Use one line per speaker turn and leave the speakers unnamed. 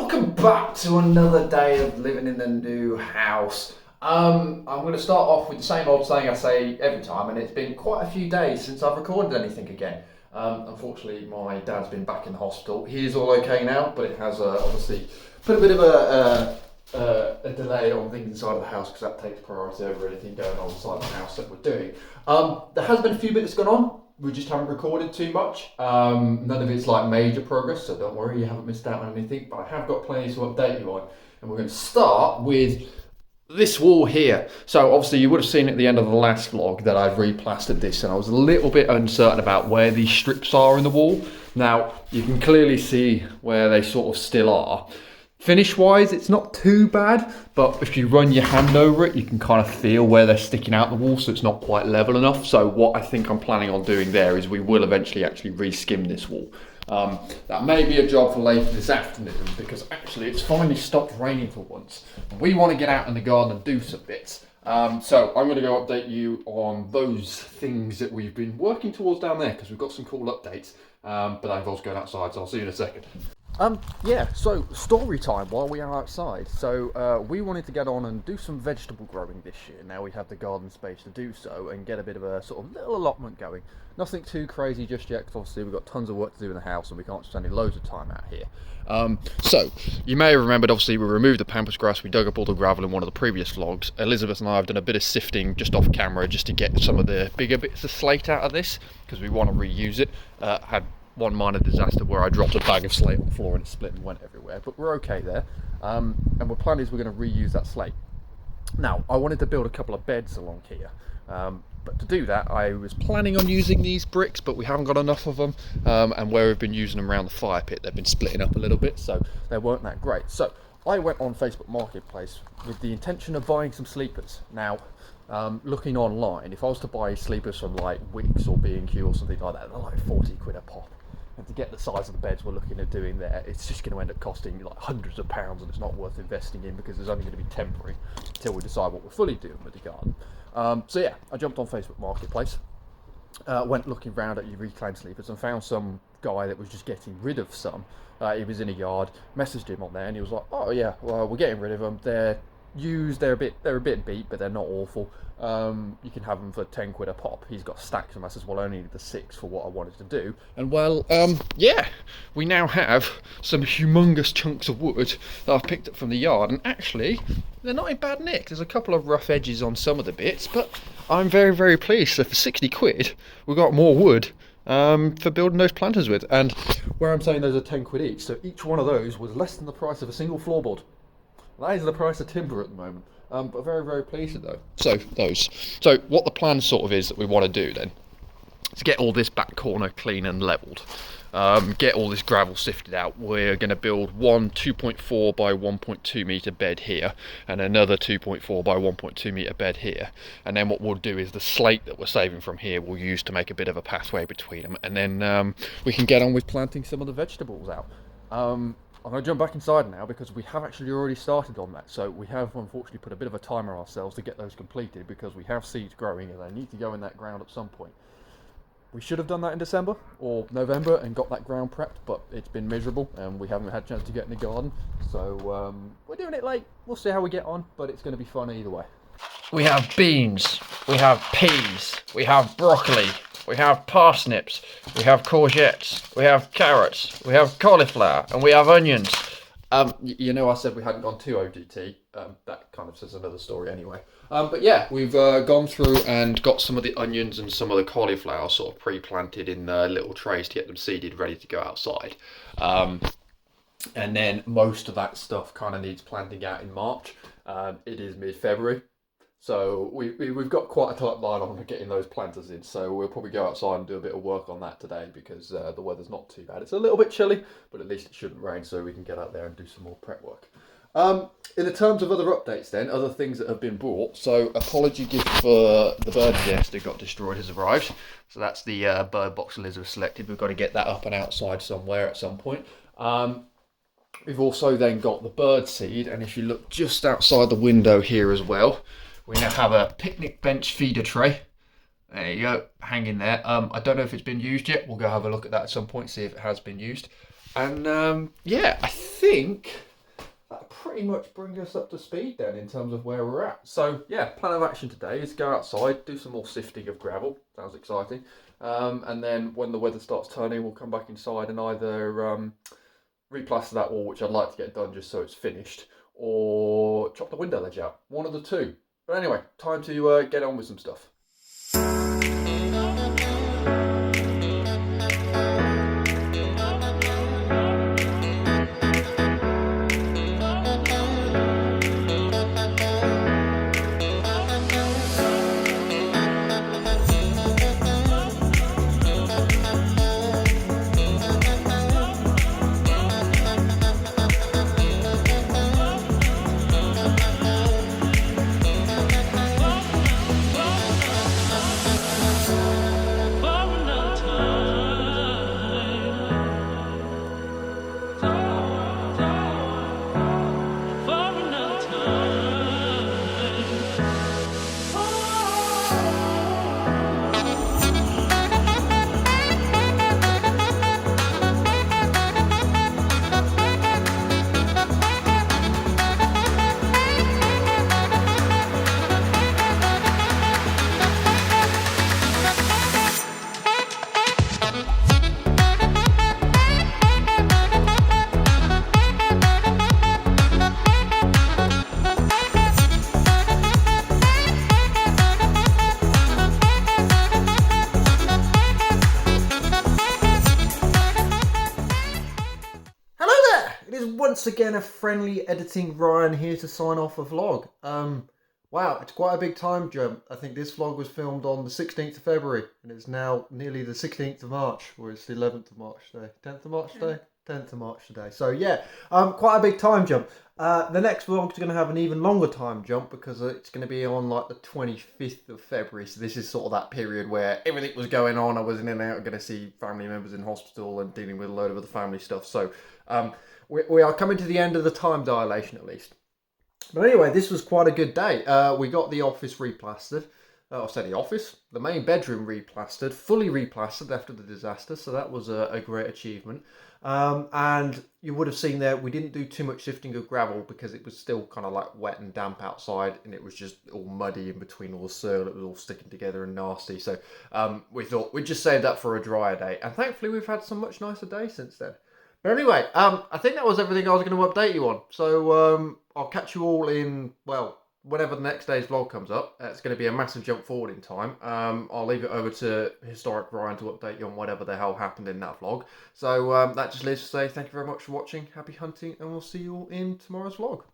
Welcome back to another day of living in the new house. I'm going to start off with the same old saying I say every time, and it's been quite a few days since I've recorded anything again. Unfortunately, my dad's been back in the hospital. He is all okay now, but it has obviously put a bit of a delay on things inside of the house because that takes priority over anything going on inside the house that we're doing. There has been a few bits going on. We just haven't recorded too much. None of it's like major progress, so don't worry, you haven't missed out on anything, but I have got plenty to update you on. And we're going to start with this wall here. So obviously you would have seen at the end of the last vlog that I've replastered this, and I was a little bit uncertain about where these strips are in the wall. Now you can clearly see where they sort of still are. Finish wise, it's not too bad, but if you run your hand over it, you can kind of feel where they're sticking out the wall, so it's not quite level enough. So what I think I'm planning on doing there is we will eventually actually re-skim this wall. That may be a job for later this afternoon, because actually it's finally stopped raining for once. We want to get out in the garden and do some bits. So I'm going to go update you on those things that we've been working towards down there, because we've got some cool updates, but that involves going outside, so I'll see you in a second. So story time while we are outside. So we wanted to get on and do some vegetable growing this year. Now we have the garden space to do so and get a bit of a sort of little allotment going. Nothing too crazy just yet, because obviously we've got tons of work to do in the house and we can't spend loads of time out here. So you may have remembered, obviously we removed the pampas grass, we dug up all the gravel in one of the previous vlogs. Elizabeth and I have done a bit of sifting just off camera just to get some of the bigger bits of slate out of this, because we want to reuse it. Had one minor disaster where I dropped a bag of slate on the floor and it split and went everywhere, but we're okay there. And our plan is we're going to reuse that slate. Now, I wanted to build a couple of beds along here, but to do that I was planning on using these bricks, but we haven't got enough of them, and where we've been using them around the fire pit, they've been splitting up a little bit, so they weren't that great. So I went on Facebook Marketplace with the intention of buying some sleepers. Now, looking online, if I was to buy sleepers from like Wix or B&Q or something like that, they're like 40 quid a pop. And to get the size of the beds we're looking at doing there, it's just going to end up costing like hundreds of pounds, and it's not worth investing in because it's only going to be temporary until we decide what we're fully doing with the garden. So yeah, I jumped on Facebook Marketplace, went looking around at your reclaimed sleepers and found some guy that was just getting rid of some. He was in a yard, messaged him on there, and he was like, "Oh yeah, well we're getting rid of them. They're used, they're a bit beat, but they're not awful. You can have them for 10 quid a pop." He's got stacks, and I says, well, I only need the 6 for what I wanted to do. And well, yeah, we now have some humongous chunks of wood that I've picked up from the yard, and actually they're not in bad nick. There's a couple of rough edges on some of the bits, but I'm very, very pleased. So for 60 quid we got more wood for building those planters with. And where I'm saying those are 10 quid each, so each one of those was less than the price of a single floorboard. That is the price of timber at the moment, but very, very pleased though. So what the plan sort of is that we want to do then is get all this back corner clean and levelled, get all this gravel sifted out. We're going to build one 2.4 by 1.2 metre bed here and another 2.4 by 1.2 metre bed here, and then what we'll do is the slate that we're saving from here we'll use to make a bit of a pathway between them, and then we can get on with planting some of the vegetables out. I'm going to jump back inside now because we have actually already started on that. So we have unfortunately put a bit of a timer ourselves to get those completed because we have seeds growing and they need to go in that ground at some point. We should have done that in December or November and got that ground prepped, but it's been miserable and we haven't had a chance to get in the garden. So we're doing it late. We'll see how we get on, but it's going to be fun either way.
We have beans, we have peas, we have broccoli, we have parsnips, we have courgettes, we have carrots, we have cauliflower, and we have onions.
You know, I said we hadn't gone too ODT. That kind of says another story anyway. But yeah, we've gone through and got some of the onions and some of the cauliflower sort of pre-planted in little trays to get them seeded, ready to go outside. And then most of that stuff kind of needs planting out in March. It is mid-February. So we've got quite a tight line on getting those planters in, so we'll probably go outside and do a bit of work on that today because the weather's not too bad. It's a little bit chilly, but at least it shouldn't rain, so we can get out there and do some more prep work. In the terms of other updates then, other things that have been bought, so apology gift for the bird's nest that got destroyed has arrived. So that's the bird box Elizabeth selected. We've got to get that up and outside somewhere at some point. We've also then got the bird seed, and if you look just outside the window here as well, we now have a picnic bench feeder tray. There you go, hanging there. I don't know if it's been used yet. We'll go have a look at that at some point, see if it has been used. And yeah, I think pretty much bring us up to speed then in terms of where we're at. So yeah, plan of action today is go outside, do some more sifting of gravel. Sounds exciting. And then when the weather starts turning, we'll come back inside and either replaster that wall, which I'd like to get done just so it's finished, or chop the window ledge out. One of the two. But anyway, time to get on with some stuff. Once again, a friendly editing Ryan here to sign off a vlog. Wow, it's quite a big time jump. I think this vlog was filmed on the 16th of February and it's now nearly the 16th of March, or it's the 11th of March today. 10th of March today? 10th of March today. So yeah, quite a big time jump. The next vlog is going to have an even longer time jump because it's going to be on like the 25th of February. So this is sort of that period where everything was going on. I was in and out, going to see family members in hospital and dealing with a load of other family stuff. So we are coming to the end of the time dilation at least. But anyway, this was quite a good day. We got the office replastered. I say the office, the main bedroom replastered, fully replastered after the disaster. So that was a great achievement. And you would have seen there, we didn't do too much sifting of gravel because it was still kind of like wet and damp outside and it was just all muddy in between all the soil. It was all sticking together and nasty. So we thought we'd just save that for a drier day. And thankfully we've had some much nicer days since then. But anyway, I think that was everything I was going to update you on. So I'll catch you all in, well, whenever the next day's vlog comes up. It's going to be a massive jump forward in time. I'll leave it over to Historic Ryan to update you on whatever the hell happened in that vlog. So that just leaves to say thank you very much for watching. Happy hunting, and we'll see you all in tomorrow's vlog.